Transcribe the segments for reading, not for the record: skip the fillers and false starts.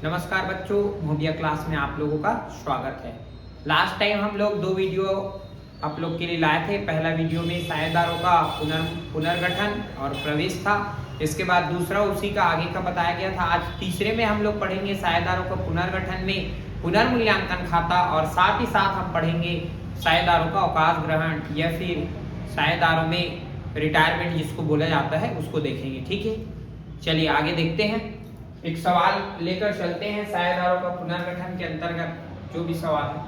नमस्कार बच्चों, मोबिया क्लास में आप लोगों का स्वागत है। लास्ट टाइम हम लोग दो वीडियो आप लोग के लिए लाए थे। पहला वीडियो में साझेदारों का पुनर्गठन और प्रवेश था। इसके बाद दूसरा उसी का आगे का बताया गया था। आज तीसरे में हम लोग पढ़ेंगे साझेदारों का पुनर्गठन में पुनर्मूल्यांकन खाता, और साथ ही साथ हम पढ़ेंगे साझेदारों का अवकाश ग्रहण या फिर साझेदारों में रिटायरमेंट जिसको बोला जाता है उसको देखेंगे। ठीक है, चलिए आगे देखते हैं। एक सवाल लेकर चलते हैं साझेदारों का पुनर्गठन के अंतर्गत जो भी सवाल है।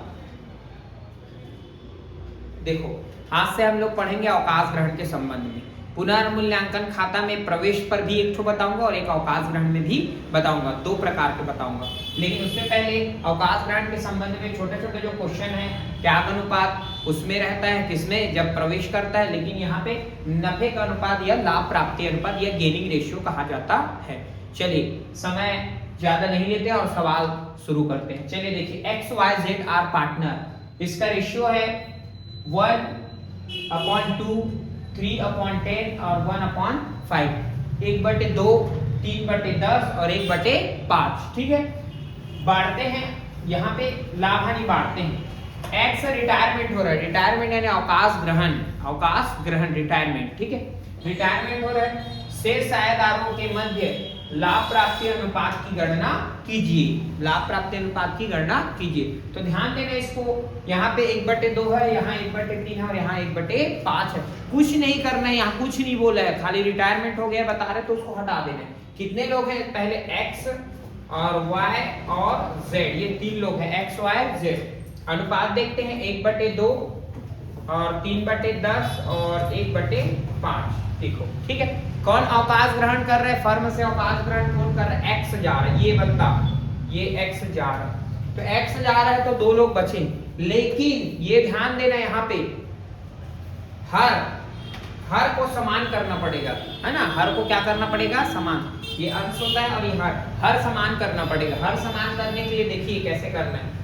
देखो, आज से हम लोग पढ़ेंगे अवकाश ग्रहण के संबंध में। पुनर्मूल्यांकन खाता में प्रवेश पर भी एक ठो बताऊंगा और एक अवकाश ग्रहण में भी बताऊंगा। दो प्रकार के बताऊंगा, लेकिन उससे पहले अवकाश ग्रहण के संबंध में छोटे छोटे जो क्वेश्चन है, त्याग अनुपात उसमें रहता है किसमें, जब प्रवेश करता है, लेकिन यहाँ पे नफे का अनुपात या लाभ प्राप्ति अनुपात या गेनिंग रेशियो कहा जाता है। चलिए, समय ज्यादा नहीं लेते और सवाल शुरू करते हैं। चलिए देखिए, XYZ आर पार्टनर, इसका रेशियो है 1/2, 3/10 और 1/5, 1/2, 3/10 और 1/5। ठीक है, बांटते हैं। यहाँ पे लाभ हानि बांटते हैं। एक्स रिटायरमेंट हो रहा है, रिटायरमेंट यानी अवकाश ग्रहण रिटायरमेंट। ठीक है, रिटायरमेंट हो रहा है। शेष साझेदारों के मध्य लाभ प्राप्ति अनुपात की गणना कीजिए। लाभ प्राप्ति अनुपात की गणना कीजिए। तो ध्यान देना इसको, यहाँ पे 1/2 है, यहाँ 1/3 है और यहाँ 1/5 है। कुछ नहीं करना है, यहाँ कुछ नहीं बोला है, खाली रिटायरमेंट हो गया बता रहे तो उसको हटा देना है। कितने लोग हैं, पहले एक्स और वाई और जेड, ये 3 लोग हैं, एक्स वाई जेड। अनुपात देखते हैं, 1/2 और 3/10 और 1/5। देखो, ठीक है, कौन अवकाश ग्रहण कर रहे हैं, फर्म से अवकाश ग्रहण कौन कर रहा है, एक्स जा रहा है, ये बंदा, ये एक्स जा रहा है। तो एक्स जा रहा है तो 2 लोग बचे, लेकिन ये ध्यान देना यहाँ पे हर को समान करना पड़ेगा, है ना। हर को क्या करना पड़ेगा, समान। ये अंश होता है और ये हर समान करना पड़ेगा। हर समान करने के लिए देखिए कैसे करना है।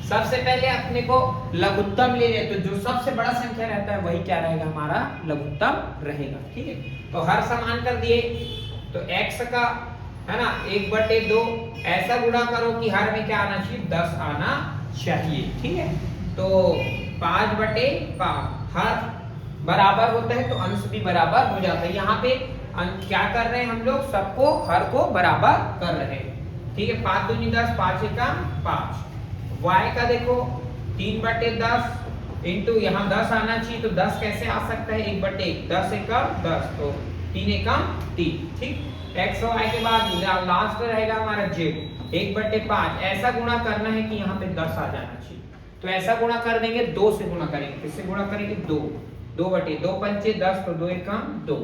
सबसे पहले अपने को लघुत्तम ले लें, तो जो सबसे बड़ा संख्या रहता है वही क्या रहेगा, हमारा लघुत्तम रहेगा। ठीक है, तो हर समान कर दिए, तो x का है ना 1/2 ऐसा गुणा करो कि हर में क्या आना चाहिए, 10 आना चाहिए। ठीक है, तो 5/5 हर बराबर होता है तो अंश भी बराबर हो जाता है। यहाँ पे क्या कर रहे हैं हम लोग, सबको हर को बराबर कर रहे हैं। ठीक है, 5 दूनी 10, 5 एकम 5। y का देखो 3/10 इंटू यहाँ 10 आना चाहिए, तो 10 कैसे आ सकता है, 1/1, 10 एकम 10, तो 3 एकम 3। ठीक, x और y के बाद लास्ट रहेगा हमारा z, 1/5 ऐसा गुणा करना है कि यहाँ पे 10 आ जाना चाहिए। तो ऐसा गुणा कर देंगे, 2 से गुणा करेंगे। किससे गुणा करेंगे, 2/2 पंचे 10, तो 2 एकम 2।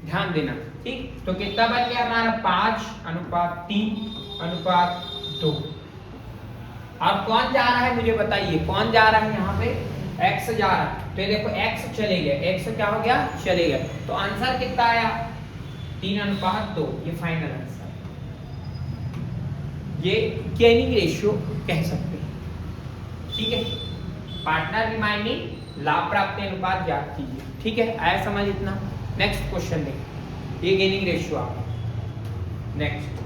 ध्यान देना। ठीक, तो कितना बन गया हमारा, 5/3/2। अब कौन जा रहा है मुझे बताइए, कौन जा रहा है, यहाँ पे x जा रहा है। तो ये देखो x चले गए, x क्या हो गया, चले गए। तो आंसर कितना आया, 3/2। ये फाइनल आंसर, ये गेनिंग रेशियो कह सकते हैं। ठीक है, पार्टनर रिमाइंडिंग लाभ प्राप्ति अनुपात ज्ञात कीजिए। ठीक है, आया समझ इतना। नेक्स्ट क्वेश्चन देखिए, ये गेनिंग रेशियो आ नेक्स्ट।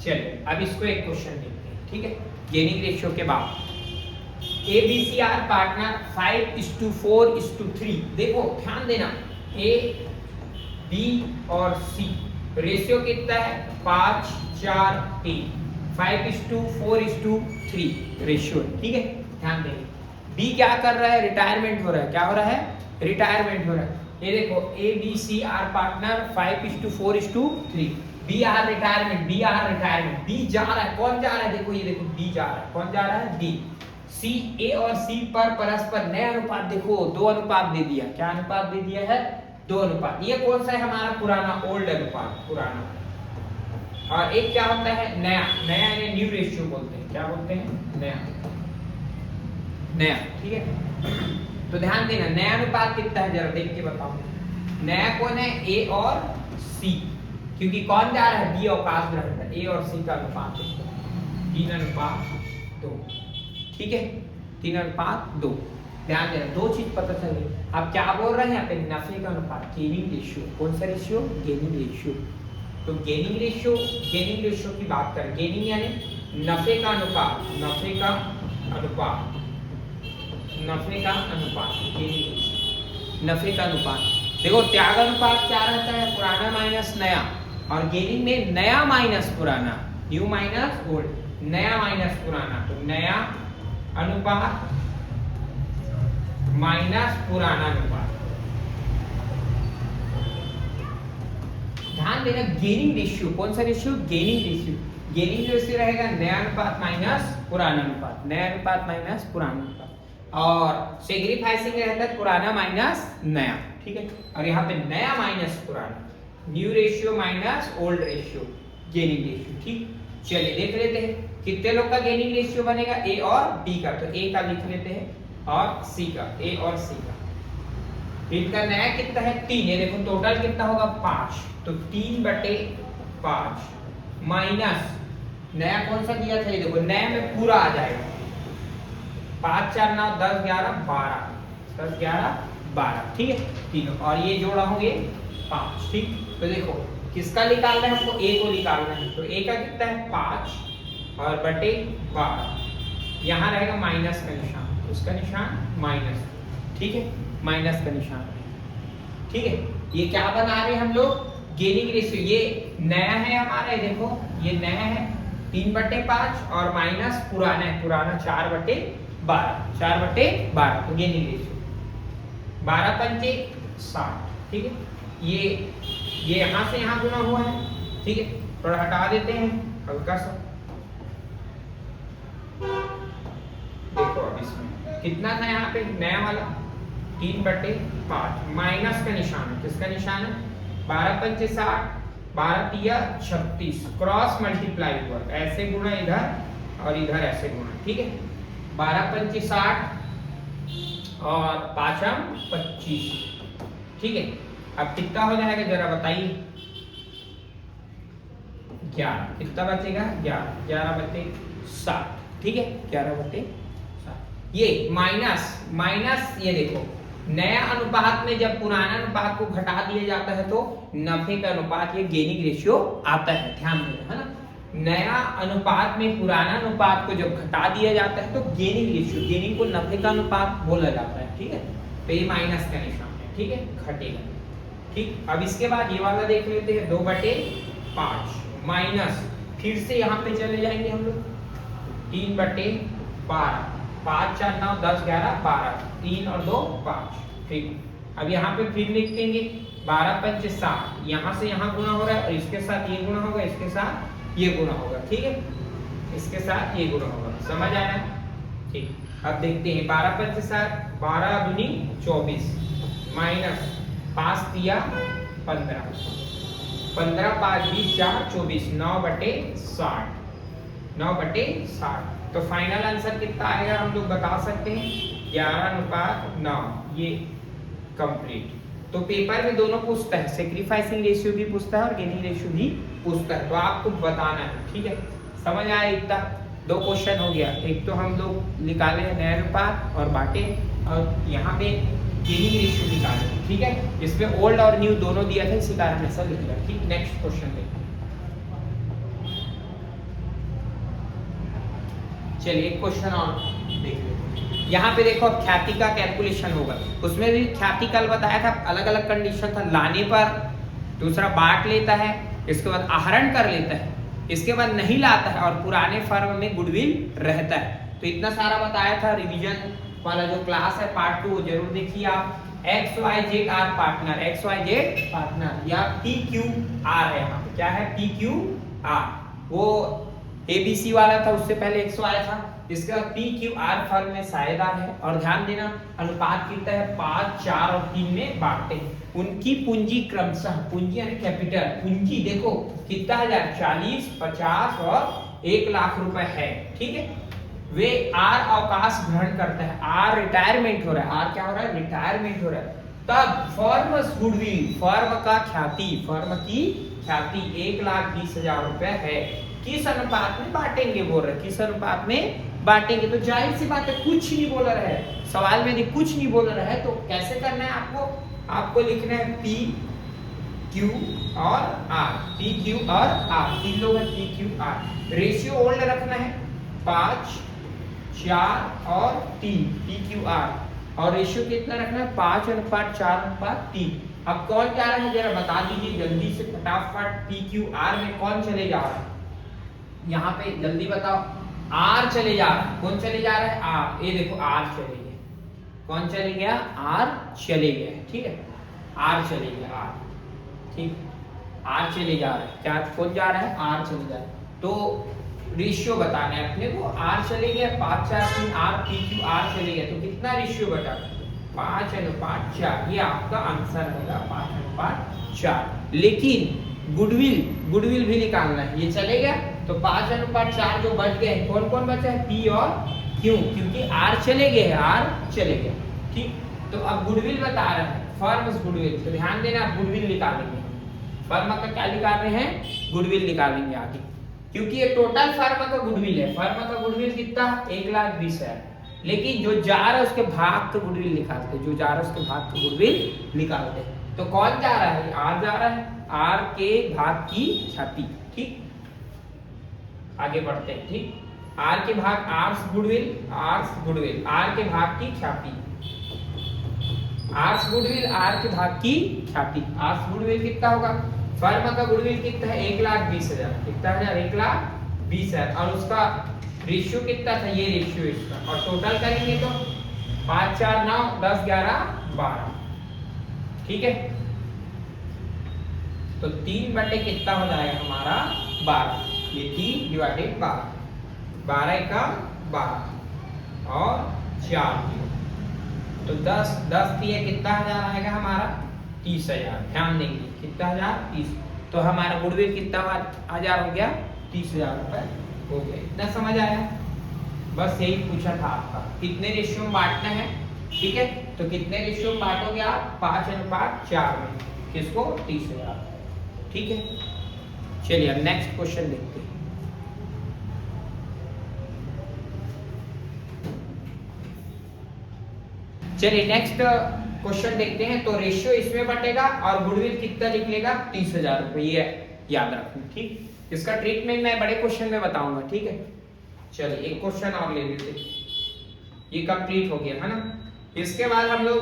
चलिए अब इसको एक क्वेश्चन देखते हैं। ठीक है, गेनिंग रेशियो के बाद ABCR पार्टनर 5:4:3। देखो ध्यान देना, A, B और C रेशियो कितना है, 5, 4, 3, 5:4:3 रेशियो। ठीक है, ध्यान देना। B क्या कर रहा है, रिटायरमेंट हो रहा है। क्या हो रहा है, रिटायरमेंट हो रहा है। ये देखो ABCR partner 5:4:3, B R retirement, B जा रहा है। कौन जा रहा है, देखो ये देखो बी जा रहा है। कौन जा रहा है, बी। सी, ए और सी पर परस्पर नया अनुपात, देखो 2 अनुपात दे दिया। क्या अनुपात दे दिया है, 2 अनुपात। ये कौन सा है, हमारा पुराना ओल्ड अनुपात, पुराना। और एक क्या होता है, नया, नया यानी न्यू रेशियो बोलते हैं। क्या बोलते हैं, नया। ठीक है, तो ध्यान देना, नया अनुपात कितना है, जरा देख के बताओ। नया कौन है, ए और सी, क्योंकि कौन जा रहा है, बी अवकाश ग्रहण है। ए और सी का अनुपात 3/2। ठीक है, 3/2। ध्यान देना, दो चीज पता चल गई। अब क्या बोल रहे हैं यहाँ पे, नफे का अनुपात, गेनिंग रेशियो। कौन सा रेशियो, गेनिंग रेशियो। तो गेनिंग रेशियो की बात करें, गेनिंग यानी नफे का अनुपात, नफे का अनुपात, नफे का अनुपात। देखो त्याग अनुपात क्या रहता है, पुराना माइनस नया, और गेनिंग में नया माइनस पुराना, न्यू माइनस ओल्ड, नया माइनस पुराना। तो नया अनुपात माइनस पुराना अनुपात। ध्यान देना, गेनिंग रेशियो, कौन सा ratio, gaining ratio. Gaining ratio रहेगा नया अनुपात माइनस पुराना अनुपात, नया अनुपात माइनस पुराना अनुपात। और सेग्रीफाइसिंग रहता है पुराना माइनस नया, ठीक है। और यहाँ पे नया माइनस पुराना, new ratio minus old ratio, gaining ratio, ठीक। चलिए देख लेते हैं कितने लोग का गेनिंग रेशियो बनेगा, ए और बी का। तो ए का लिख लेते हैं और सी का, ए और सी का। इनका नया कितना है, 3। ये देखो टोटल कितना होगा, 5। तो 3/5 माइनस नया कौन सा दिया था, ये देखो नया में पूरा आ जाएगा, 5 4 9 10 11 12, 10 11 12, ठीक है तीनों। और ये जोड़ा होंगे 5, ठीक। तो देखो किसका निकालना है हमको, ए को निकालना है। तो ए का कितना है 5 और बटे 12, यहाँ रहेगा माइनस का निशान, उसका निशान माइनस, ठीक है, माइनस का निशान, ठीक है। ये क्या बना रहे हैं हम लोग, गेनिंग रेशियो। ये नया है हमारा, देखो ये नया है 3/5 और माइनस पुराना है, पुराना 4/12, 4/12। तो गेनिंग रेशियो 12 पंचे 60, ठीक है। ये यहाँ से यहाँ गुना हुआ है, ठीक है। थोड़ा हटा देते हैं हल्का सा, देखो अब इसमें कितना था, यहाँ पे नया वाला 3/5 माइनस का निशान है, किसका निशान है, 12 पंचे 60, 12 तिया 36, क्रॉस मल्टीप्लाई हुआ, ऐसे गुणा इधर और इधर ऐसे गुणा, ठीक है। 12 पंचे 60 और 5 25, ठीक है। अब कितना हो जाएगा जरा बताइए, 11, कितना बचेगा 11, 11/7, ठीक है, 11/7। ये माइनस ये देखो नया अनुपात में जब पुराना अनुपात को घटा दिया जाता है तो नफे का अनुपात, ये गेनिंग रेशियो आता है, ध्यान देना, है ना। नया अनुपात में पुराना अनुपात को जब घटा दिया जाता है तो गेनिंग रेशियो, गेनिंग को नफे का अनुपात बोला जाता है, ठीक है। तो ये माइनस का निशान है, ठीक है, घटेगा, ठीक। अब इसके बाद ये वाला देख लेते हैं, 2/5 माइनस, फिर से यहाँ पे चले जाएंगे हम लोग, 3/12, 5 4 9 10 11 12, 3 और 2 5, ठीक। अब यहाँ पे फिर लिख देंगे 12 पंचे 60, यहाँ से यहाँ गुणा हो रहा है और इसके साथ ये गुणा होगा, इसके साथ ये गुणा होगा, ठीक है, इसके साथ ये गुणा होगा, समझ आया, ठीक। अब देखते हैं 12 पंचे 60, 12 दूनी 24 माइनस 5 तिया 15, 15 5 20 4 24, 9/60, 9/60। तो फाइनल आंसर कितना आएगा हम लोग बता सकते हैं, 11:9, ये कंप्लीट। तो पेपर में दोनों पूछता है, सेक्रीफाइसिंग रेशियो भी पूछता है और गेनिंग रेशियो भी पूछता है, तो आपको बताना है, ठीक है। समझ आया इतना, 2 क्वेश्चन हो गया, एक तो हम लोग निकाले हैं नया अनुपात और बाटे, और यहाँ पे गेनिंग रेशियो निकाले, ठीक है। इसमें ओल्ड और न्यू दोनों दिया था, इसी कारण ऐसा लिख दिया, ठीक। नेक्स्ट क्वेश्चन देखो, चलिए एक क्वेश्चन और देख लेते। यहाँ पे देखो ख्याति का कैलकुलेशन होगा, उसमें भी ख्याति कल बताया था, अलग अलग कंडीशन था, लाने पर, दूसरा बांट लेता है, इसके बाद आहरण कर लेता है, इसके बाद नहीं लाता है और पुराने फर्म में गुडविल रहता है। तो इतना सारा बताया था, रिवीजन वाला जो क्लास है पार्ट 2 वो जरूर देखिए आप। XYZ are partner, XYZ partner या PQR है, यहाँ पे क्या है PQR, वो ABC वाला था, उससे पहले XY था, इसके बाद PQR फर्म में साझेदार है। और ध्यान देना अनुपात कितना है, 5 4 और 3 में बांटते हैं। उनकी पूंजी क्रमशः, पूंजी यानी कैपिटल, पूंजी देखो कितना है, 40 50 और 1 लाख रुपए है, ठीक है। वे आर अवकाश ग्रहण करता है, आर रिटायरमेंट हो रहा है, आर क्या हो रहा है, रिटायरमेंट हो रहा है, तब फर्म गुडविल, फर्म का ख्याति, फर्म की ख्याति 1,20,000 रुपए है, किस अनुपात में बांटेंगे बोल रहे, किस अनुपात में बांटेंगे। तो जाहिर सी बात है कुछ नहीं बोल रहा है सवाल में, यदि कुछ नहीं बोल रहा है तो कैसे करना है आपको लिखना है P Q और R, P Q और R, तीन लोग हैं P Q R। Ratio old रखना है 5 4 और 3 P Q R, और रेशियो कितना रखना है 5:4:3। अब कौन जा रहा है जरा बता दीजिए जल्दी से फटाफट। P Q R में कौन चले जा रहा है यहाँ पे जल्दी बताओ। R चले जा रहा है। कौन चले जा रहा है R, ये देखो R चले गया। कौन चले गया R चले गया, ठीक है R चले गया R, ठीक R चले जा रहा है। क्या कौन जा रहा है R चले जा रहा है। तो रेशियो बताना है अपने को। R चले गया 5:4:3 R P Q R चले गया, तो कितना रेशियो बचा 5:4। ये आपका आंसर रहेगा 5:4। लेकिन गुडविल भी निकालना है। ये चले गया तो 5:4 जो बच गए कौन कौन बचा है P और Q, क्योंकि R चले गए R चले गए, ठीक। तो अब गुडविल बता रहा है फर्म्स गुडविल, तो ध्यान देना आप गुडविल निकालेंगे। फर्म का क्या निकाल रहे हैं गुडविल निकालेंगे आगे, क्योंकि ये टोटल फर्म का गुडविल है। फर्म का गुडविल कितना 1,20,000, लेकिन जो जा रहा है उसके भाग का गुडविल निकालते हैं। जो जा रहा है उसके भाग का गुडविल निकालते हैं। तो कौन जा रहा है R जा रहा है, R के भाग की छाती, ठीक। आगे बढ़ते हैं, ठीक। R के भाग R गुडविल R के भाग की ख्याति, R गुडविल R के भाग की ख्याति। R गुडविल कितना होगा, फर्म का गुडविल कितना है 1,20,000, कितना है 1,20,000, और उसका रेशियो कितना था, ये रेशियो इसका, और टोटल करेंगे तो 5 4 9 10 11 12, ठीक है। तो 3 बटे कितना हो जाएगा हमारा 12, ये 3/12, 12 का 12 और 4, तो 10 दिए कितना हजार आएगा हमारा 30,000। ध्यान देंगे कितना हजार 30, तो हमारा गुडविल कितना हजार हो गया 30,000 रुपए हो गया। इतना समझ आया, बस यही पूछा था आपका। कितने रेशियो में बांटना है, ठीक है। तो कितने रेशियो में बांटोगे आप 5:4 में, किसको 30,000, ठीक है। चलिए अब नेक्स्ट क्वेश्चन देखते हैं। चलिए नेक्स्ट क्वेश्चन देखते हैं। तो रेशियो इसमें बटेगा और गुडविल कितना निकलेगा 30,000 रुपए, ये याद रखना, ठीक। इसका ट्रीटमेंट मैं बड़े क्वेश्चन में बताऊंगा, ठीक है। चलिए एक क्वेश्चन और ले लेते हैं, ये कंप्लीट हो गया है ना। इसके बाद हम लोग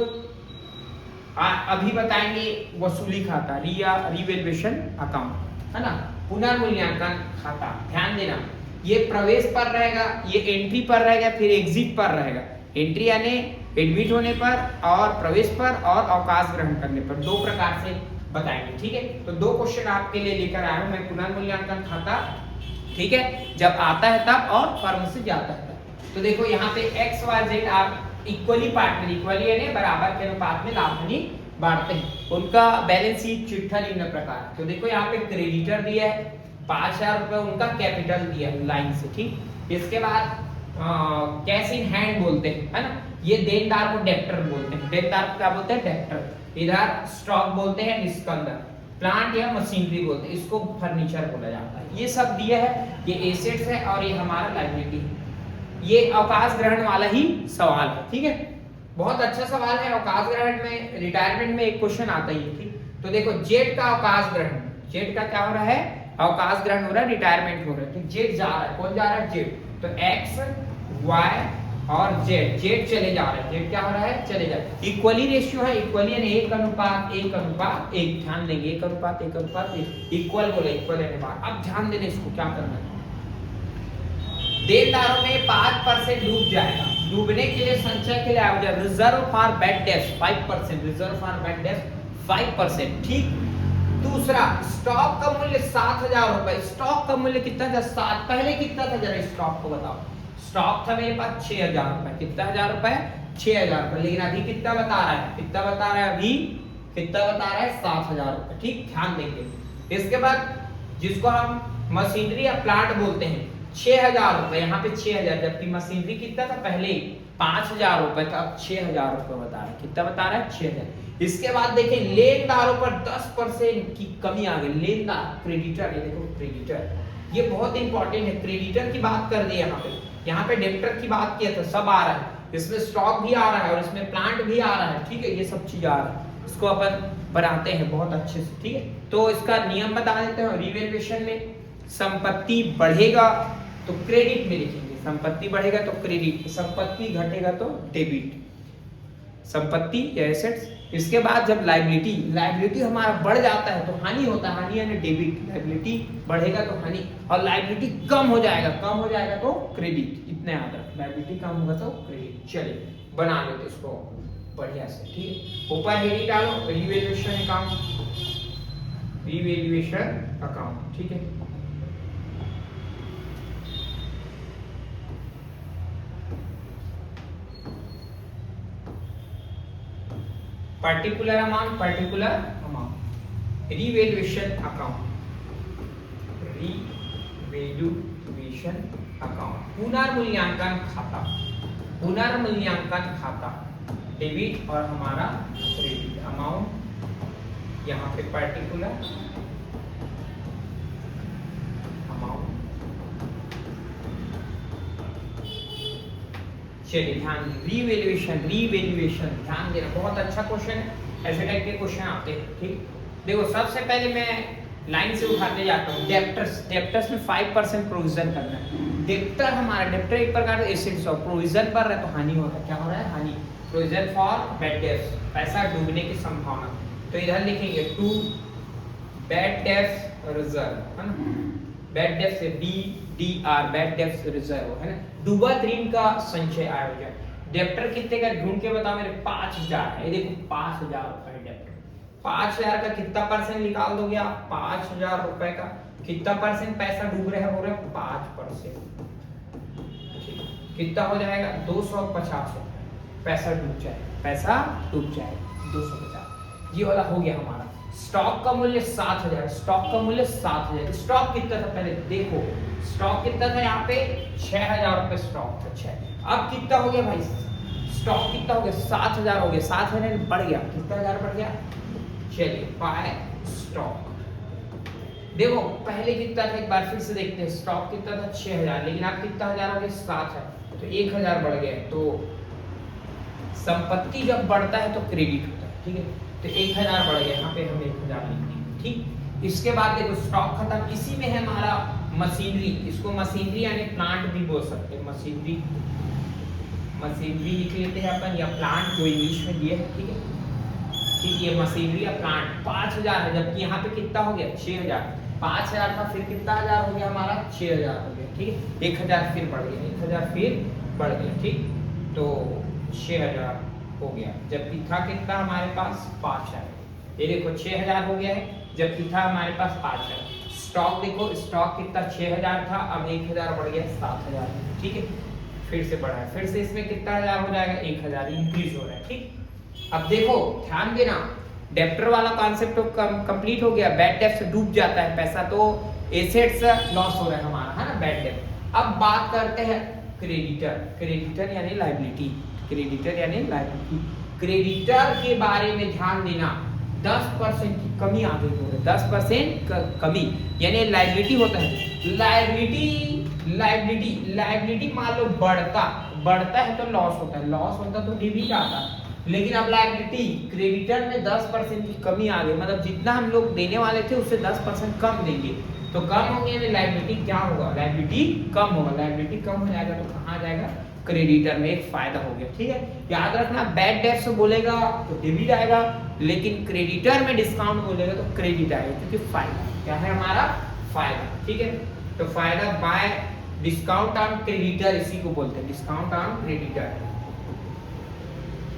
अभी बताएंगे वसूली खाता, रिवैल्यूएशन अकाउंट, है ना, पुनर्मूल्यांकन खाता। ध्यान देना ये प्रवेश पर रहेगा, ये एंट्री पर रहेगा, फिर एग्जिट पर रहेगा। एंट्री यानी एडमिट होने पर और प्रवेश पर और अवकाश ग्रहण करने पर, दो प्रकार से बताएंगे, ठीक है। तो दो क्वेश्चन आपके लिए लेकर आया हूं मैं। पुनर्मूल्यांकन खाता, ठीक है, जब आता है तब और फर्म से जाता है तब। तो देखो यहाँ पे एक्स वाई जेड आप इक्वली पार्टनर, इक्वली यानी बराबर के अनुपात में लाभ हानि बांटते हैं। उनका बैलेंस शीट चिट्ठा निम्न प्रकार। तो देखो यहाँ पे क्रेडिटर दिया है 5,000 रुपए, उनका कैपिटल दिया है लाइन से, ठीक। इसके बाद कैश इन हैंड बोलते हैं, है ना, ये देनदार को डेब्टर बोलते हैं। देनदार को क्या बोलते हैं डेब्टर। इधर स्टॉक बोलते हैं निष्कंदन, प्लांट या मशीनरी बोलते हैं, इसको फर्नीचर बोला जाता है। ये सब दिया है, ये एसेट्स है और ये हमारा लायबिलिटी है। ये अवकाश ग्रहण वाला ही सवाल है, ठीक है। बहुत अच्छा सवाल है। अवकाश ग्रहण में रिटायरमेंट में एक क्वेश्चन आता ही है, ठीक। तो देखो जेड का अवकाश ग्रहण, जेड का क्या हो रहा है अवकाश ग्रहण हो रहा है, रिटायरमेंट हो रहा है, ठीक। जेड जा रहा है, कौन जा रहा है जेड। तो एक्स वाई और जेड, जेड चले जा रहे हैं, जेड क्या हो रहा है चले जा रहे हैं। इक्वली रेशियो है, इक्वली यानी 1:1:1। ध्यान देंगे 1:1:1, इक्वल बोले, इक्वल अनुपात। अब ध्यान देना इसको क्या करना है। देनदारों में 5% डूब जाएगा, डूबने के लिए संचय के लिए आवश्यक reserve for bad debts 5%, reserve for bad debts 5%, ठीक। दूसरा स्टॉक का मूल्य 7,000 रुपए। स्टॉक का मूल्य कितना था 7, पहले कितना था जरा स्टॉक को बताओ। स्टॉक था मेरे पास 6,000 रुपए, कितना हजार रुपए 6,000 रुपए, लेकिन अभी कितना बता रहा है, कितना बता रहा है अभी, कितना बता रहा है 7,000 रुपए, ठीक। ध्यान देंगे। इसके बाद जिसको हम मशीनरी या प्लांट बोलते हैं 6,000 रुपए, यहाँ पे 6,000, जबकि मशीनरी कितना था पहले 5,000 रुपए था, अब 6,000 रुपए बता रहा है, कितना बता रहा है 6,000। इसके बाद देखें लेनदारों पर 10% की कमी आ गई। लेनदार क्रेडिटर, ये देखो क्रेडिटर, ये बहुत इंपॉर्टेंट है। क्रेडिटर की बात कर दी यहाँ पे, यहाँ पे डेप्टर की बात किया था, सब आ रहा है, इसमें स्टॉक भी आ रहा है और इसमें प्लांट भी आ रहा है, ठीक है, ये सब चीज आ रहा है, इसको अपन बनाते हैं बहुत अच्छे से, ठीक है। तो इसका नियम बता देते हैं, रीवैल्यूएशन में संपत्ति बढ़ेगा तो क्रेडिट में लिखेंगे, संपत्ति बढ़ेगा तो क्रेडिट, संपत्ति घटेगा तो डेबिट, संपत्ति या एसेट्स। इसके बाद जब लायबिलिटी हमारा बढ़ जाता है तो हानि होता है, हानि यानी डेबिट, लायबिलिटी बढ़ेगा तो हानि, और लायबिलिटी कम हो जाएगा तो क्रेडिट, इतने याद रख, लायबिलिटी कम होगा तो क्रेडिट। चलिए बना लेते इसको बढ़िया से, ठीक है। ऊपर हेडिंग डालो रीवैल्यूएशन अकाउंट, ठीक है। पर्टिकुलर अमाउंट, रिवैल्यूएशन अकाउंट, पुनर्मूल्यांकन खाता, डेबिट और हमारा क्रेडिट। अमाउंट यहाँ पे पर्टिकुलर अमाउंट। चलिए ध्यान, रीवैल्यूएशन ध्यान देना, बहुत अच्छा क्वेश्चन है, ऐसे टाइप के क्वेश्चन आते हैं, ठीक। देखो सबसे पहले मैं लाइन से उठाते जाता हूँ, डेप्टर्स में 5% प्रोविजन करना है। डेप्टर एक प्रकार का एसेट्स और प्रोविजन पर है तो हानि होता है, क्या हो रहा है, हानि। प्रोविजन फॉर बैड डेट्स, पैसा डूबने की संभावना, तो इधर लिखेंगे टू बैड डेट्स रिजर्व, है ना, bad debts BDR, bad debts reserve, है ना, डूबा ऋण का संचय आयोजन। डेप्टर कितने का ढूंढ के बताओ मेरे, 5000 है, ये देखो 5000 रुपए डेप्टर, 5000 का कितना परसेंट निकाल दोगे आप, 5000 रुपए का कितना परसेंट पैसा डूब रहा है, बोल रहे 5%, कितना हो जाएगा 250 रुपए, पैसा डूब जाए 250, ये वाला हो गया हमारा। स्टॉक का मूल्य 7000, स्टॉक कितना था पहले देखो, स्टॉक कितना था यहाँ पे 6000 रुपए स्टॉक था, 6। अब कितना हो गया भाई, स्टॉक कितना हो गया, 7000 हो गया, 7000 बढ़ गया, कितना हजार बढ़ गया, चलिए बाय स्टॉक। देखो पहले कितना था, एक बार फिर से देखते हैं, स्टॉक कितना था 6000, लेकिन अब कितना हजार हो गया, 7000, तो 1000 बढ़ गया। तो संपत्ति जब बढ़ता है तो क्रेडिट होता है, ठीक है, तो 1000 बढ़ गया, यहाँ पे हम 1000 लिख देंगे, ठीक। इसके बाद देखो स्टॉक खत्म, इसी में है हमारा मशीनरी, इसको मशीनरी यानी प्लांट भी बोल सकते हैं, मशीनरी लिख लेते हैं अपन, या प्लांट जो इंग्लिश में दिए है, ठीक है, ठीक, ये मशीनरी या प्लांट 5000 है, जबकि यहाँ पे कितना हो गया 6000, 5000 था फिर कितना हजार हो गया हमारा 6000 हो गया, ठीक है, 1000 फिर बढ़ गया, 1000 फिर बढ़ गया, ठीक, तो 6000 हो गया, जबकि था कितना हमारे पास 5000, ये देखो 6000 हो गया है, जबकि था हमारे पास 5000। स्टॉक देखो, स्टॉक कितना 6000 था, अब 1000 बढ़ गया 7000, ठीक है, फिर से बढ़ा है, फिर से इसमें कितना हजार हो जाएगा 1000, इंक्रीज हो रहा है, ठीक। अब देखो ध्यान देना, डेप्टर वाला कॉन्सेप्ट तो कंप्लीट हो गया, बैड डेट से डूब जाता है पैसा तो एसेट्स लॉस हो रहा है हमारा, है ना, बैड डेट। अब बात करते हैं क्रेडिटर यानी लायबिलिटी, क्रेडिटर के बारे में ध्यान देना, 10% की कमी आ गई हो, 10% कमी यानी लायबिलिटी होता है, लायबिलिटी मान लो बढ़ता है तो लॉस होता तो डेबिट आता, लेकिन अब लायबिलिटी क्रेडिटर में 10% की कमी आ गई, मतलब जितना हम लोग देने वाले थे उससे 10% कम देंगे, तो कम होंगे यानी लायबिलिटी क्या होगा, लायबिलिटी कम होगा, लायबिलिटी कम हो जाएगा तो कहाँ जाएगा, क्रेडिटर में एक फायदा हो गया, ठीक है। याद रखना बैड डेट से बोलेगा तो डेबिट आएगा, लेकिन क्रेडिटर में डिस्काउंट बोलेगा तो क्रेडिट आएगा, क्योंकि फायदा क्या है हमारा, फायदा, ठीक है। तो फायदा बाय डिस्काउंट ऑन क्रेडिटर, इसी को बोलते हैं discount on creditor,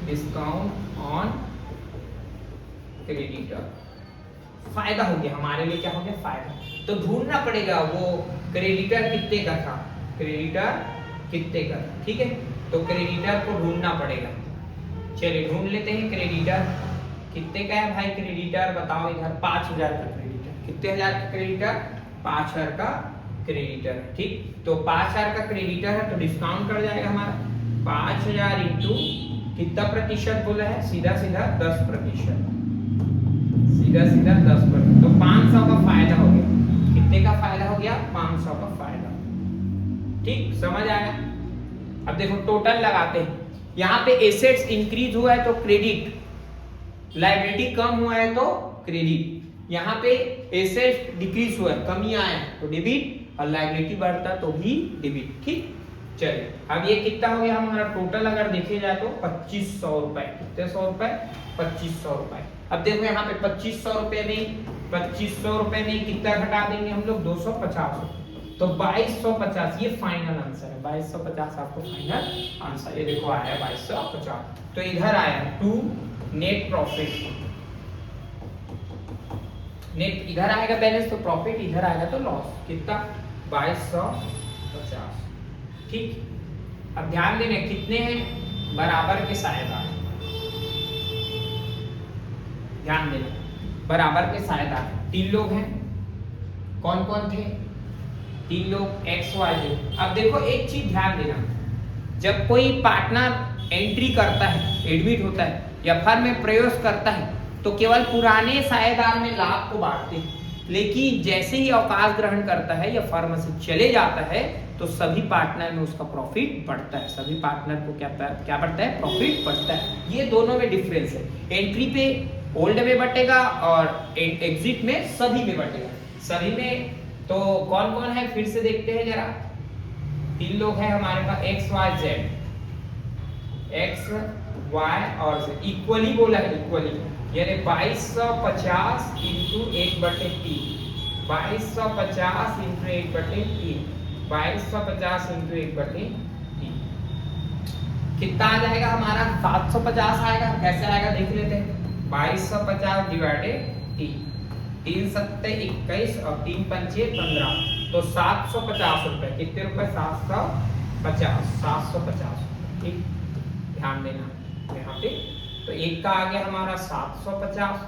discount on creditor, फायदा हो गया हमारे लिए, क्या हो गया फायदा। तो ढूंढना पड़ेगा वो क्रेडिटर कितने का था, ठीक है, तो क्रेडिटर को ढूंढना पड़ेगा, चलिए ढूंढ लेते हैं क्रेडिटर कितने का है भाई, क्रेडिटर बताओ इधर 5000 का क्रेडिटर, कितने हजार का क्रेडिटर, 5000 का क्रेडिटर, ठीक। तो 5000 का क्रेडिटर है तो डिस्काउंट कर जाएगा हमारा 5000 इंटू कितना प्रतिशत बोला है, सीधा 10%, सीधा 10%, तो 500 का फायदा हो गया, कितने का फायदा हो गया, 500 का फायदा, ठीक, समझ आया। अब देखो टोटल लगाते हैं, यहाँ पे एसेट्स इंक्रीज हुआ है तो क्रेडिट, लायबिलिटी कम हुआ है तो क्रेडिट, यहाँ पे एसेट डिक्रीज हुआ है, कमी आया है तो डेबिट, और लायबिलिटी बढ़ता तो भी डेबिट। ठीक, चलिए अब ये कितना हो गया हमारा टोटल, अगर देखे जाए तो 2500 रुपए। कितने 100 रुपए? 2500 रुपए। अब देखो यहाँ पे 2500 रुपए में 2500 रुपए में कितना घटा देंगे हम लोग? 250, तो 2250 ये फाइनल आंसर है। 2250 आपको फाइनल आंसर, ये देखो आया 2250। तो इधर आया टू नेट प्रॉफिट, नेट इधर आएगा बैलेंस तो प्रॉफिट, इधर आएगा तो लॉस। कितना? 2250। ठीक, अब ध्यान देना कितने हैं? बराबर के साझेदार, ध्यान देना बराबर के साझेदार 3 लोग हैं। कौन कौन थे? 3 लोग एक्स वाई थे। अब देखो एक चीज ध्यान देना, जब कोई पार्टनर एंट्री करता है, एडमिट होता है या फर्म में प्रवेश करता है तो केवल पुराने साझेदार में लाभ को बांटते हैं, लेकिन जैसे ही अवकाश ग्रहण करता है या फर्म से चले जाता है तो सभी पार्टनर में उसका प्रॉफिट बढ़ता है। सभी पार्टनर को क्या बढ़ता है? प्रॉफिट बढ़ता है। ये दोनों में डिफरेंस है, एंट्री पे ओल्ड में बटेगा और एग्जिट में सभी में बटेगा। सभी में तो कौन कौन है फिर से देखते हैं जरा। 3 लोग हैं हमारे पास, X Y Z, X Y और जेड इक्वली बोला है, इक्वली यानी 2250 इंटू 1/3, 2250 इंटू 1/3, 2250 इंटू 1/3 कितना आ जाएगा हमारा? 750 आएगा। कैसे आएगा देख लेते हैं। 2250 डिवाइडेड 3 सत्ते 21 और 3 पंचे 15, तो 750 रुपए। कितने रुपए? 750, 750। ठीक, ध्यान देना यहाँ पे। तो एक का आ गया हमारा 750,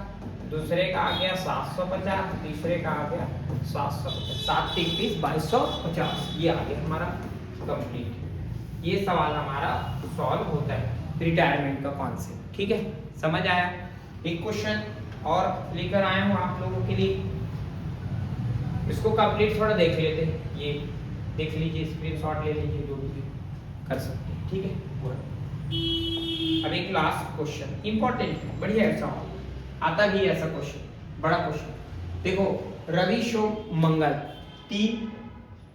दूसरे का आ गया 750, तीसरे का आ गया 750, 7 3 20 2250। ये आ गया हमारा कंप्लीट। ये सवाल हमारा सॉल्व होता है रिटायरमेंट का कॉन्सेप्ट। ठीक है, समझ आया? एक क्वेश्चन और लेकर आया हूं आप लोगों के लिए, इसको कंप्लीट थोड़ा देख लेते हैं। ये देख लीजिए, स्क्रीनशॉट ले लीजिए, जो भी कर सकते हैं। ठीक है, अब एक लास्ट क्वेश्चन इंपॉर्टेंट है, बढ़िया है सवाल, आता भी ऐसा क्वेश्चन, बड़ा क्वेश्चन। देखो रवि सोम मंगल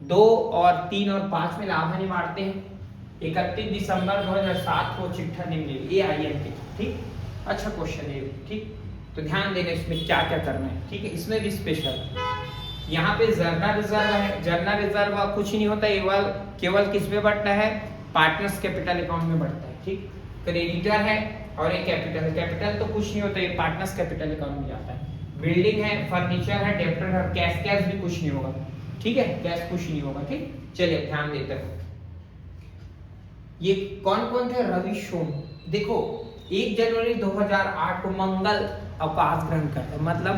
2 और 3 और 5 में लाभ हानि बांटते हैं। 31 दिसंबर 2007 को चिट्ठा निम्नलिखित AIM। ठीक, अच्छा क्वेश्चन है। ठीक, तो ध्यान देना इसमें क्या क्या करना है। ठीक है, इसमें भी स्पेशल, यहाँ पे जर्नल रिजर्व है। जर्नल रिजर्व कुछ नहीं होता, केवल किस में बढ़ता है? पार्टनर्स कैपिटल अकाउंट में बढ़ता है। ठीक, क्रेडिटर है और एक कैपिटल है। कैपिटल तो कुछ नहीं होता, ये पार्टनर्स कैपिटल अकाउंट में जाता है। बिल्डिंग है, फर्नीचर है, डेब्टर है, कैश भी कुछ नहीं होगा। ठीक है, कैश कुछ नहीं होगा। ठीक, चलिए ध्यान देते हैं। ये कौन कौन थे? रवि सोम। देखो 1 जनवरी 2008 को मंगल अवकाश ग्रहण करता है, मतलब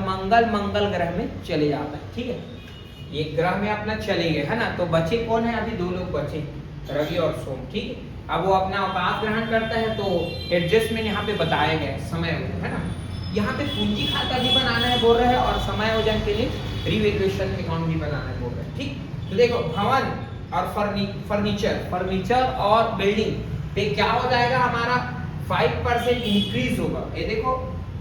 मंगल ग्रह में चले जाता है। ठीक है, ये ग्रह में अपना चले गए है ना, तो बचे कौन है? अभी 2 लोग बचे, रवि और सोम। ठीक है, अब वो अपना अवकाश ग्रहण करता है तो एडजस्टमेंट यहाँ पे बताया गया है, समय है ना। यहाँ पे पूंजी खाता भी बनाना है बोल रहे हैं, और समायोजन के लिए रिवैल्यूएशन अकाउंट भी बनाना है बोल रहे हैं। ठीक, तो देखो भवन और फर्नीचर और बिल्डिंग पे क्या हो जाएगा हमारा? 5% इंक्रीज होगा। ये देखो,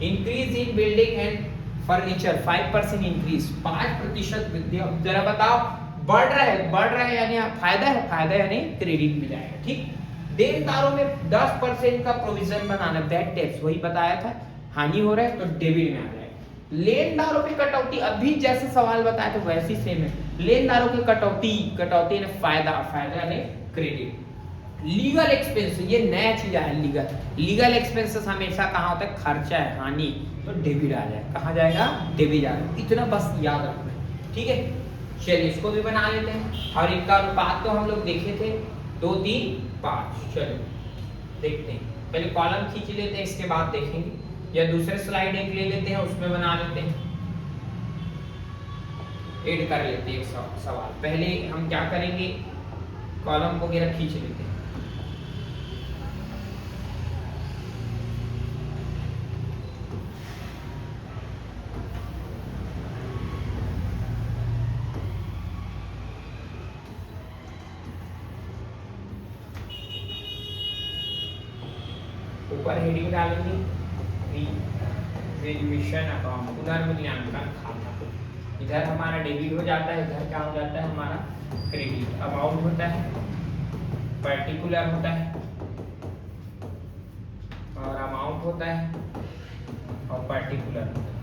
increase in building and furniture 5% increase, 5% वृद्धि। अब जरा बताओ, बढ़ रहा है यानी फायदा यानी क्रेडिट मिल जाएगा। ठीक, देनदारों में 10% का प्रोविजन बनाना, बैड डेट्स वही बताया था, हानि हो रहा है तो डेबिट में आ जाएगा। लेनदारों पे कटौती, अभी जैसे सवाल बताया था वैसी सेम है। लेनदारों की कटौती ने फायदा यानी क्रेडिट। लीगल एक्सपेंस, ये नया चीज है। लीगल एक्सपेंसेस हमेशा कहाँ होता है? खर्चा है, हानि, तो डेबिट आ जाएगा। कहाँ जाएगा? डेबिट आ जाएगा। इतना बस याद रखना है। ठीक है, चलिए इसको भी बना लेते हैं। और इनका अनुपात तो हम लोग देखे थे 2 3 5। चलिए देखते हैं, पहले कॉलम खींच लेते हैं, इसके बाद देखेंगे, या दूसरे स्लाइड एक ले लेते हैं, उसमें बना लेते हैं, ऐड कर लेते हैं सवाल। पहले हम क्या करेंगे? कॉलम वगैरह खींच लेते हैं। ऊपर हेडिंग डालेंगे रिविजन अकाउंट, पुनर्मूल्यांकन खाता। इधर हमारा डेबिट हो जाता है, इधर क्या हो जाता है हमारा क्रेडिट। अमाउंट होता है, पर्टिकुलर होता है और अमाउंट होता है और पर्टिकुलर होता है।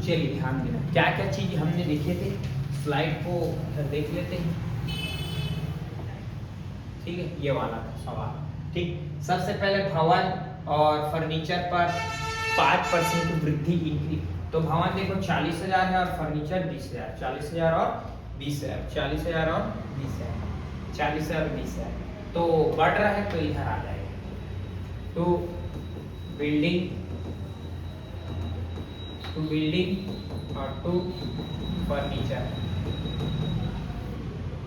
चलिए ध्यान देना क्या क्या चीज हमने देखे थे, स्लाइड को देख लेते हैं। ठीक है, ये वाला था सवाल। ठीक, सबसे पहले भवन और फर्नीचर पर 5% वृद्धि इंक्रीज। तो भवन देखो 40,000 है और फर्नीचर 20,000, 40,000 और 20,000, 40,000 और 20,000, 40,000 और 20,000, तो बढ़ रहा है तो इधर आ जाएगा। तो बिल्डिंग और टू फर्नीचर,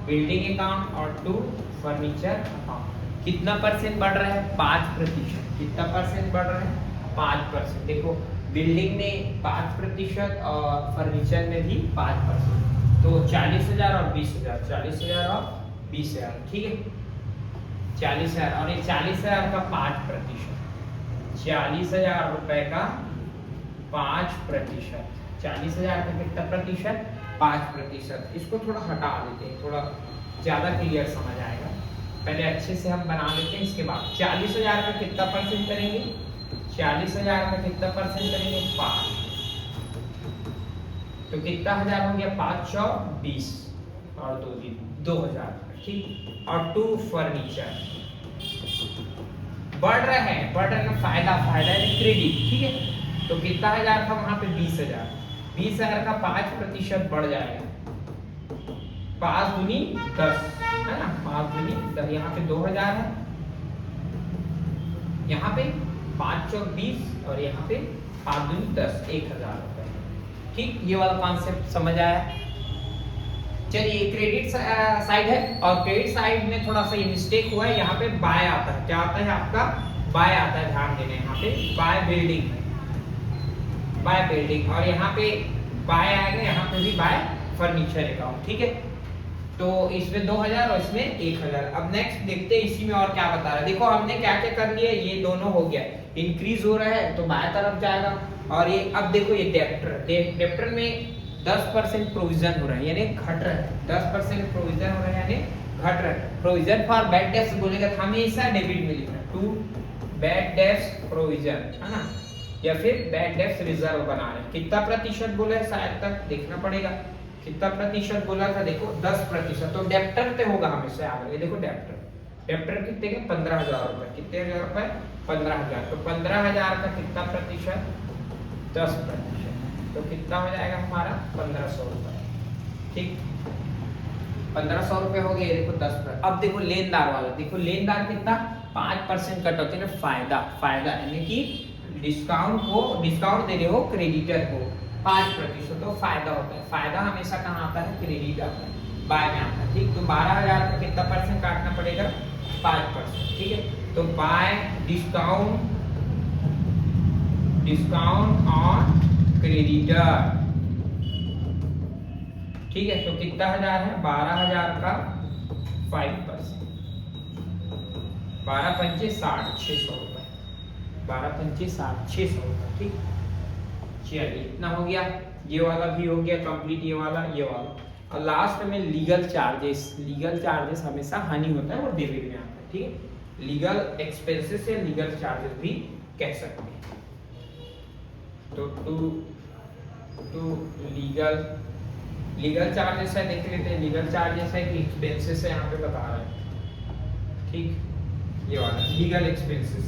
बिल्डिंग अकाउंट और टू फर्नीचर अकाउंट कितना परसेंट बढ़ रहा है? 5%। कितना परसेंट बढ़ रहा है? 5%। देखो बिल्डिंग में 5% और फर्नीचर में भी 5%, तो 40,000 और 20,000, 40,000 और 20,000। ठीक है, 40,000 और ये 40,000 का 5%, 40,000 रुपए का 5%, 40,000 का कितना प्रतिशत? 5%। इसको थोड़ा हटा देते हैं, थोड़ा ज्यादा क्लियर समझ आएगा। पहले अच्छे से हम बना लेते हैं, इसके बाद 40,000 का कितना परसेंट करेंगे? 40,000 का कितना परसेंट करेंगे? 5, तो कितना हजार हो गया? 5 और 20 और 2 दिन 2,000। ठीक, और टू फर्नीचर बढ़ रहा है, बढ़ रहा है, फायदा है क्रेडिट। ठीक है, तो कितना हजार था वहां पे? 20,000, 20,000 का 5% बढ़ जाएगा, 5 दूनी 10 है ना, 5 दूनी 10। यहाँ पे 2,000 है, यहाँ पे 5 और 20 और यहाँ पे 5 दूनी 10, 1,000 रुपए। ठीक, ये वाला कॉन्सेप्ट समझ आया। चलिए क्रेडिट साइड है और क्रेडिट साइड में थोड़ा सा ये मिस्टेक हुआ है, यहाँ पे बाय आता है। क्या आता है आपका? बाय आता है, ध्यान देना। यहाँ पे बाय बिल्डिंग है, बाय बिल्डिंग, और यहाँ पे बाय आएगा, यहाँ पे भी बाय फर्नीचर अकाउंट। ठीक है, तो इसमें 2,000 और इसमें 1,000। अब नेक्स्ट देखते हैं इसी में और क्या बता रहा है। देखो हमने क्या क्या कर लिया, ये दोनों हो गया, इंक्रीज हो रहा है तो बाएं तरफ जाएगा। और ये अब देखो ये डेप्टर में 10% प्रोविजन हो रहा है, यानी घट रहा है। 10% प्रोविजन हो रहा है यानी घट रहा है। प्रोविजन फॉर बैड डेब्ट्स बोलेगा तो हमेशा डेबिट में लिखना, टू बैड डेब्ट्स प्रोविजन, है ना, या फिर बैड डेब्ट्स रिजर्व बना रहे हैं। कितना प्रतिशत बोला है शायद तक देखना पड़ेगा, कितना प्रतिशत बोला था? देखो 10%, तो डेप्टर पे होगा हमेशा याद रखिए। देखो डेप्टर कितने के? 15,000 रुपए। कितने हजार रुपए? 15,000। तो 15,000 का कितना प्रतिशत? 10%, तो कितना हो जाएगा हमारा? 1,500 रुपए। ठीक, 1,500 रुपए हो गए। देखो 10%। अब देखो लेनदार वाला, देखो लेनदार कितना? 5% कटौती में फायदा यानी कि डिस्काउंट दे रहे हो क्रेडिटर को 5%, तो फायदा होता है। फायदा हमेशा कहाँ आता है? क्रेडिट आता है, बाय में आता है। ठीक, तो 12,000 का कितना परसेंट काटना पड़ेगा? 5%। ठीक है, तो बाय डिस्काउंट ऑन क्रेडिटर। ठीक है, तो कितना हजार है? 12,000 का 5%, 12 पंचे 60, 600 रुपए, 12 पंचे 60, 600 रुपए। ठीक, चलिए इतना हो गया, ये वाला भी हो गया कंप्लीट, ये वाला। और लास्ट में लीगल चार्जेस हमेशा हानि होता है, वो डेबिट में आता है। ठीक है, लीगल एक्सपेंसेस या लीगल चार्जेस भी कह सकते हैं। तो टू लीगल चार्जेस है, देख लेते हैं। लीगल चार्जेस है कि एक्सपेंसेस है, यहाँ पे बता रहा है। ठीक, ये वाला लीगल एक्सपेंसेस,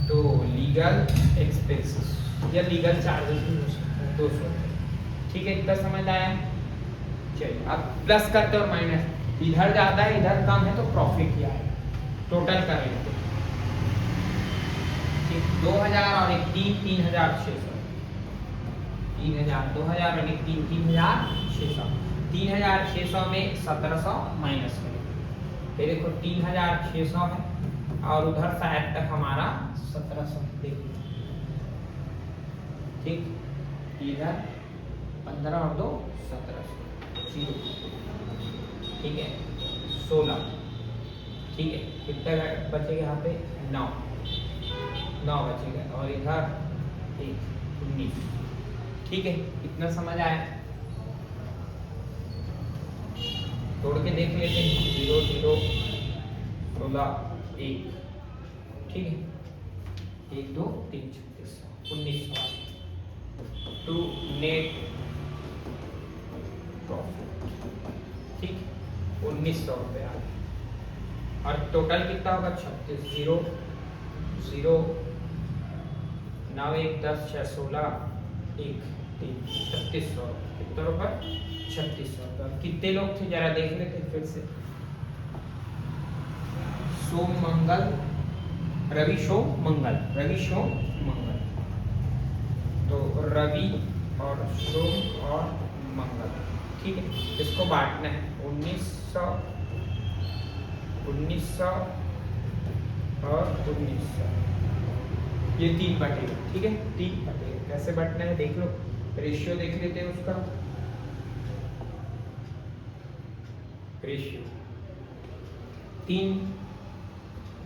तो लीगल एक्सपेंसेस या लीगल चार्जेस भी हो सकता है 200 रुपये। ठीक है, इतना समझ आया। चलिए अब प्लस करते और माइनस, इधर ज्यादा है इधर कम है तो प्रॉफिट ही आएगा। टोटल करेंगे 2,000 और एक 3,600, 3,000, 2,000 और एक 3,600, 3,600 में 1,700 माइनस करेंगे। फिर देखो 3,600 है और उधर साइड तक हमारा 1,700। देखिए ठीक, इधर 15 और 2 1700, ठीक है 16। ठीक है, कितना बचेगा यहाँ पे 9 बचेगा, और इधर 19। ठीक है, इतना समझ आया? तोड़ के देख लेते हैं। 0 0 16 1, ठीक है, 1 2 3 36 1900 टू नेट प्रॉफिट, ठीक, 1900 रुपये आ गए। और टोटल कितना होगा? 36 0 0 9 1 10 6 16 1 3 3600। कितना रुपये? 3600 रुपये। कितने लोग थे जरा देख लेते फिर से। सोम मंगल, रवि सोम मंगल, रवि सोम मंगल, तो रवि और सोम और मंगल, ठीक है। इसको बांटना है 1900 और 1900, ये 3 बटेगा, ठीक है, 3 बटेगा। कैसे बांटना है देख लो, रेशियो देख लेते हैं उसका। रेशियो 3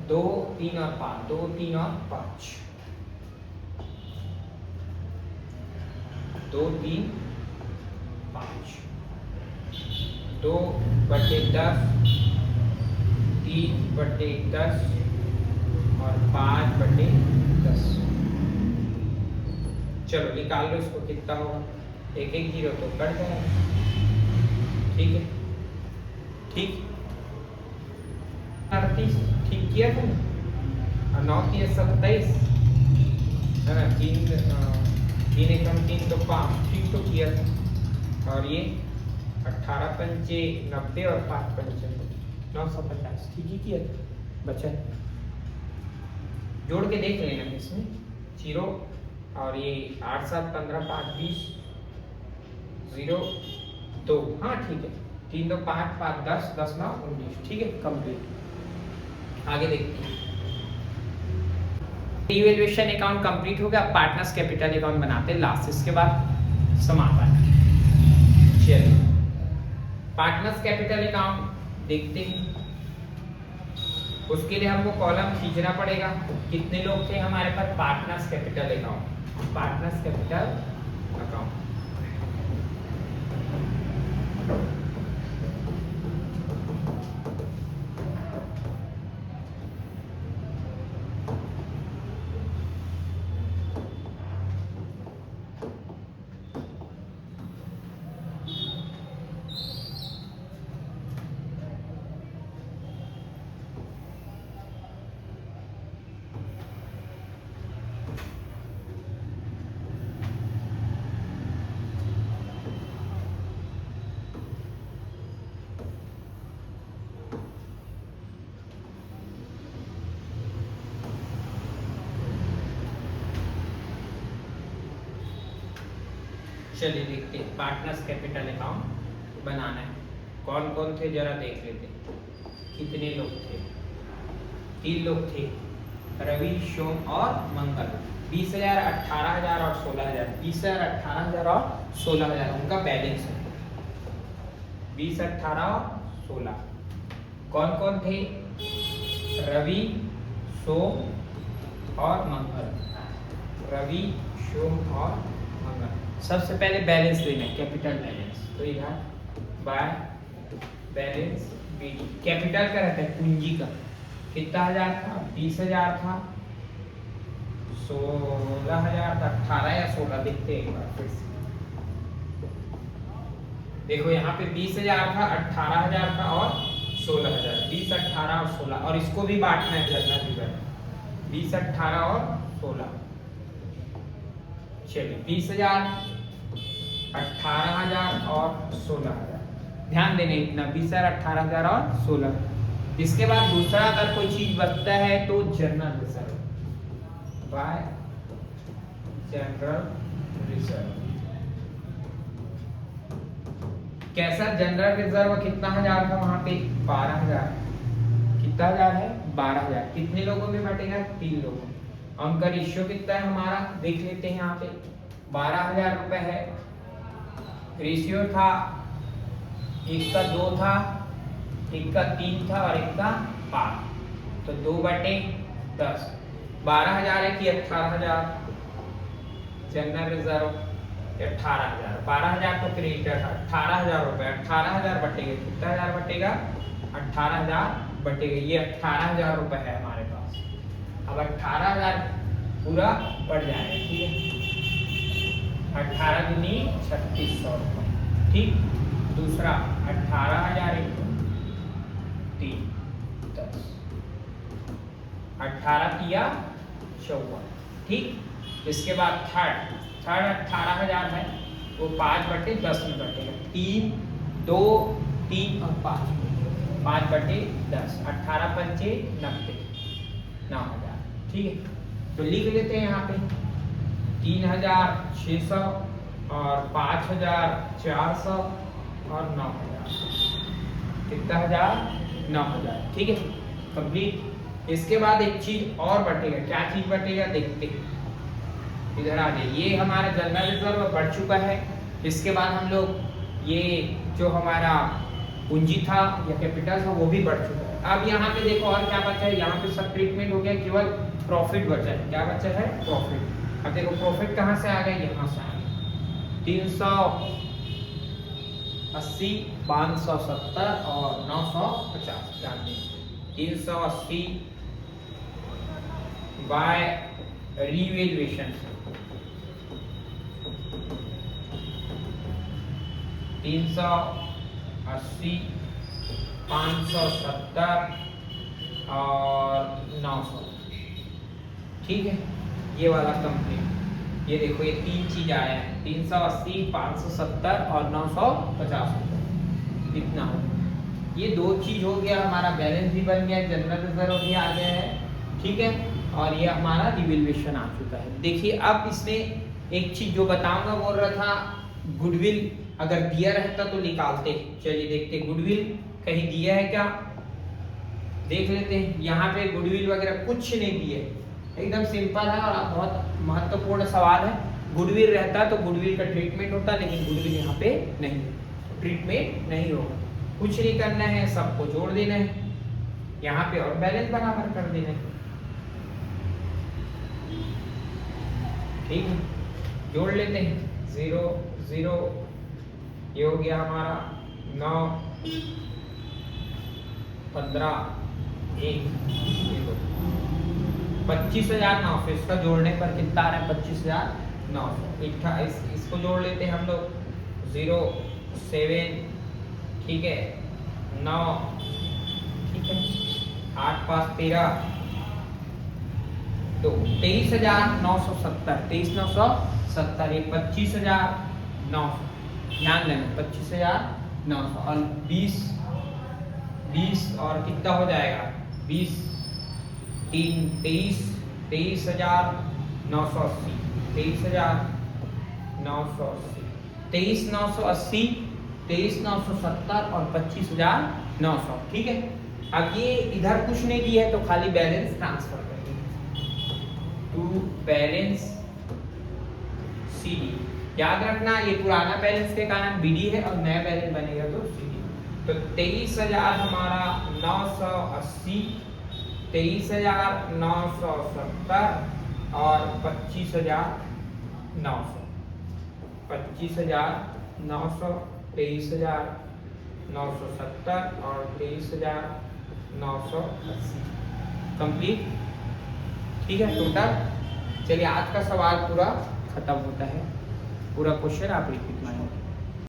2 3 और 5, 2 3 और 5, 2 3 5, 2 बटे 10, 3 बटे 10 और 5 बटे 10। चलो निकाल लो इसको, कितना होगा? 1 1 0 तो कट जाएगा, ठीक है, ठीक 38, ठीक किया था ना, और 9 3 27 है ना, 3 एकम 3 तो 5, ठीक तो किया था। और ये 18 पंचे 90 और 5 पंचे 950, ठीक ही किया था, बचा। जोड़ के देख लेना इसमें 0, और ये 8 7 15 5 20 0 2, हाँ ठीक है, 3 2 5 5 10 10 9 19, ठीक है, कंप्लीट। आगे देखते हैं। इवैल्यूएशन अकाउंट कंप्लीट हो गया, पार्टनर्स कैपिटल अकाउंट बनाते हैं लास्ट, इसके बाद समापन। चलिए पार्टनर्स कैपिटल अकाउंट देखते हैं। उसके लिए हमको कॉलम खींचना पड़ेगा। कितने लोग थे हमारे पास partners capital account? Partners capital account चलिए देखते हैं। पार्टनर्स कैपिटल अकाउंट बनाना है। कौन कौन थे जरा देख लेते हैं। कितने लोग थे? 3 लोग थे, रवि सोम और मंगल। 20,000, 18,000 और 16,000। 20,000, 18,000 और 16,000 उनका बैलेंस है। 20, 18 और 16। कौन कौन थे? रवि, सोम और मंगल। रवि, सोम और मंगल। सबसे पहले बैलेंस देना है, कैपिटल बैलेंस। तो इधर बाय बैलेंस बीडी, कैपिटल का रहता है पूंजी का। कितना हजार था? 20,000 था, 16,000 था, 18 या 16 दिखते हैं एक बार फिर से। देखो यहाँ पे 20,000 था, 18,000 था और 16,000। 20, 18 और 16, और इसको भी बांटना है जनरल रिजर्व। 20, 18 और 16। चलिए 20,000, 18,000 और 16,000। ध्यान देने इतना, 20,000, 18,000 और 16। इसके बाद दूसरा अगर कोई चीज बचता है तो general reserve bye general reserve. कैसा जनरल रिजर्व? कितना हजार था वहां पे? 12,000। कितना हजार है? 12,000। कितने लोगों में बटेगा? 3 लोगों। उनका रेशियो कितना है हमारा? देख लेते हैं यहाँ पे। 12,000 रुपए है। रेशियो था, एक का 2 था, एक का 3 था और एक का 5, तो 2/10 12,000 है कि 18,000 जनरल रिजर्व 18,000, 12,000 तो क्रेडिटर था, 18,000 रुपए, 18,000 बटेगा कितना हजार बटेगा 18,000 बटेगा, ये 18,000 रुपए है हमारे पास। अब 18,000 पूरा बढ़ जाएगा, ठीक है, 18 दूनी 3600 रुपए, ठीक। दूसरा 18,000 3 10 18 किया 54, ठीक। इसके बाद थर्ड 18,000 है, वो 5/10 में बटेगा, 3 2 3 और 5/10, 18 पंचे 90 9,000, ठीक है। तो लिख लेते हैं यहाँ पे 3,600 और 5,400 और 9,000, कितना हजार 9,000, ठीक है, कंप्लीट। इसके बाद एक चीज और बटेगा, क्या चीज बटेगा देखते हैं, इधर आ जाइए। ये हमारा जनरल रिजर्व बढ़ चुका है। इसके बाद हम लोग ये जो हमारा पूंजी था या कैपिटल था वो भी बढ़ चुका है। अब यहाँ पे देखो और क्या बचा है, यहाँ पे सब ट्रीटमेंट हो गया, केवल प्रॉफिट बचा है। क्या बचा है? प्रॉफिट। अब देखो प्रॉफिट कहाँ से आ गया, यहाँ से आ गया 380, 570 और 950, ध्यान दें 380 बाय रिवेल्युएशन 380, 570 और 900, ठीक है। ये वाला कंप्लीट, ये देखो ये तीन चीज आया है, 380, 570 और 950 रुपये, इतना हो। ये दो चीज हो गया, हमारा बैलेंस भी बन गया, जनरल रिजर्व भी आ गया है, ठीक है। और ये हमारा रिवैल्यूएशन आ चुका है। देखिए अब इसमें एक चीज जो बताऊंगा, बोल रहा था गुडविल अगर दिया रहता तो निकालते। चलिए देखते गुडविल कहीं दिया है क्या, देख लेते हैं। यहाँ पे गुडविल वगैरह कुछ नहीं दिए, एकदम सिंपल है और बहुत महत्वपूर्ण सवाल है। गुडविल रहता तो गुडविल का ट्रीटमेंट होता, लेकिन गुडविल यहाँ पे नहीं, ट्रीटमेंट नहीं होगा। कुछ नहीं करना है, सबको जोड़ देना है यहाँ पे और बैलेंस बराबर कर देना है, ठीक है। जोड़ लेते हैं 0 0, ये हो गया हमारा 9 15 1 25,900। इसका जोड़ने पर कितना आ रहा है 25,900। इसको जोड़ लेते हैं हम लोग 0 7, ठीक है 9, ठीक है 8 5 13 2 23,970, 23,970, ये 25,900, ध्यान देना 25,900 और 20 और कितना हो जाएगा 20 3 23, 23,980, 23,980, 23,980, 23,970 और 25,900, ठीक है। अब ये इधर कुछ नहीं दिया है तो खाली balance transfer to balance CD। याद रखना ये पुराना बैलेंस के कारण BD है और नया बैलेंस बनेगा तो CD। तो 23,000 हमारा 980, 23,970 और 25,900, 25,900, 23,970 और 23,980, कंप्लीट, ठीक है टोटल। चलिए आज का सवाल पूरा खत्म होता है, पूरा क्वेश्चन आप रिपीट मारेंगे।